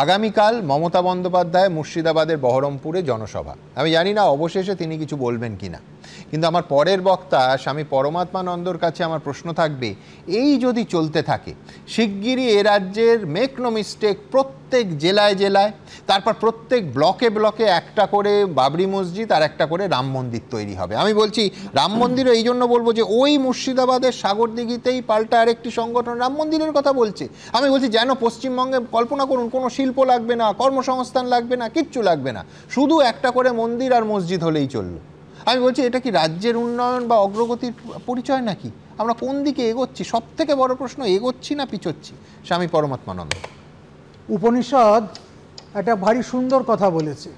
আগামীকাল মমতা বন্দ্যোপাধ্যায় মুর্শিদাবাদের বহরমপুরে জনসভা। আমি জানি না অবশেষে তিনি কিছু বলবেন কিনা, কিন্তু আমার পরের বক্তা স্বামী পরমাত্মানন্দর কাছে আমার প্রশ্ন থাকবে, এই যদি চলতে থাকে শিগগিরই এ রাজ্যের মেক নো মিস্টেক প্রত্যেক জেলায় জেলায়, তারপর প্রত্যেক ব্লকে ব্লকে একটা করে বাবরি মসজিদ আর একটা করে রাম মন্দির তৈরি হবে। আমি বলছি রাম মন্দিরও এই জন্য বলবো যে ওই মুর্শিদাবাদের সাগরদিঘিতেই পাল্টা আরেকটি সংগঠন রাম মন্দিরের কথা বলছে। আমি বলছি যেন পশ্চিমবঙ্গে কল্পনা করুন কোনো শিল্প লাগবে না, কর্মসংস্থান লাগবে না, কিচ্ছু লাগবে না, শুধু একটা করে মন্দির আর মসজিদ হলেই চললো। আমি বলছি এটা কি রাজ্যের উন্নয়ন বা অগ্রগতির পরিচয় নাকি? আমরা কোন দিকে এগোচ্ছি? সব থেকে বড় প্রশ্ন, এগোচ্ছি না পিছোচ্ছি? স্বামী পরমাত্মানন্দ। উপনিষদ একটা ভারী সুন্দর কথা বলেছে,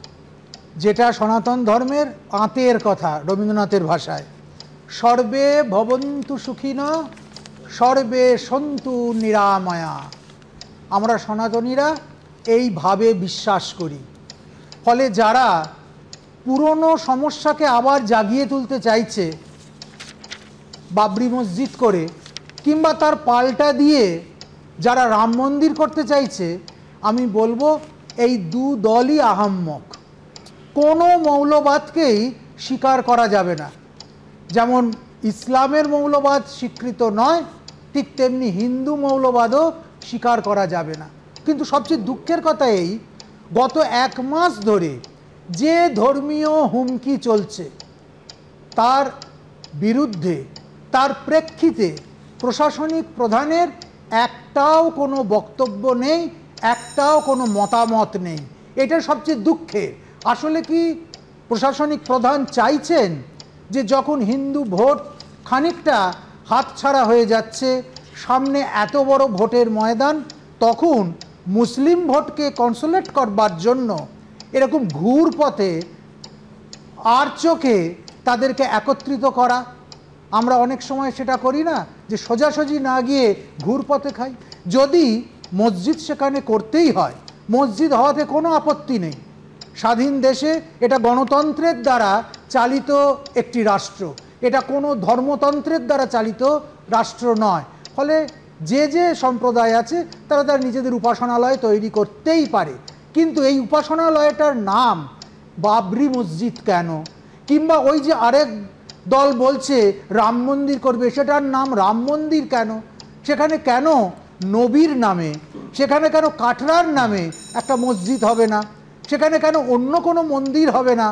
যেটা সনাতন ধর্মের আঁতের কথা, রবীন্দ্রনাথের ভাষায়, সর্বে ভবন্তু সুখিনঃ সর্বে সন্তু নিরাময়া। আমরা সনাতনীরা এইভাবে বিশ্বাস করি। ফলে যারা পুরনো সমস্যাকে আবার জাগিয়ে তুলতে চাইছে বাবরি মসজিদ করে, কিংবা তার পাল্টা দিয়ে যারা রাম মন্দির করতে চাইছে, আমি বলবো এই দু দলই আহাম্মক। কোনো মৌলবাদকেই স্বীকার করা যাবে না। যেমন ইসলামের মৌলবাদ স্বীকৃত নয়, ঠিক তেমনি হিন্দু মৌলবাদও স্বীকার করা যাবে না। কিন্তু সবচেয়ে দুঃখের কথা এই, গত 1 মাস ধরে যে ধর্মীয় হুমকি চলছে তার বিরুদ্ধে, তার প্রেক্ষিতে প্রশাসনিক প্রধানের একটাও কোনো বক্তব্য নেই, একটাও কোনো মতামত নেই। এটা সবচেয়ে দুঃখের। আসলে কি প্রশাসনিক প্রধান চাইছেন যে যখন হিন্দু ভোট খানিকটা হাতছাড়া হয়ে যাচ্ছে, সামনে এত বড় ভোটের ময়দান, তখন মুসলিম ভোটকে কনসোলেট করবার জন্য এরকম ঘুর পথে আর চোখে তাদেরকে একত্রিত করা? আমরা অনেক সময় সেটা করি না, যে সোজাসুজি না গিয়ে ঘুর পথে খাই। যদি মসজিদ সেখানে করতেই হয়, মসজিদ হওয়াতে কোনো আপত্তি নেই। স্বাধীন দেশে এটা গণতন্ত্রের দ্বারা চালিত একটি রাষ্ট্র, এটা কোনো ধর্মতন্ত্রের দ্বারা চালিত রাষ্ট্র নয়। ফলে যে যে সম্প্রদায় আছে তারা তার নিজেদের উপাসনালয় তৈরি করতেই পারে। কিন্তু এই উপাসনালয়টার নাম বাবরি মসজিদ কেন? কিংবা ওই যে আরেক দল বলছে রাম মন্দির করবে, সেটার নাম রাম মন্দির কেন? সেখানে কেন নবীর নামে, সেখানে কেন কাটরার নামে একটা মসজিদ হবে না? সেখানে কেন অন্য কোনো মন্দির হবে না?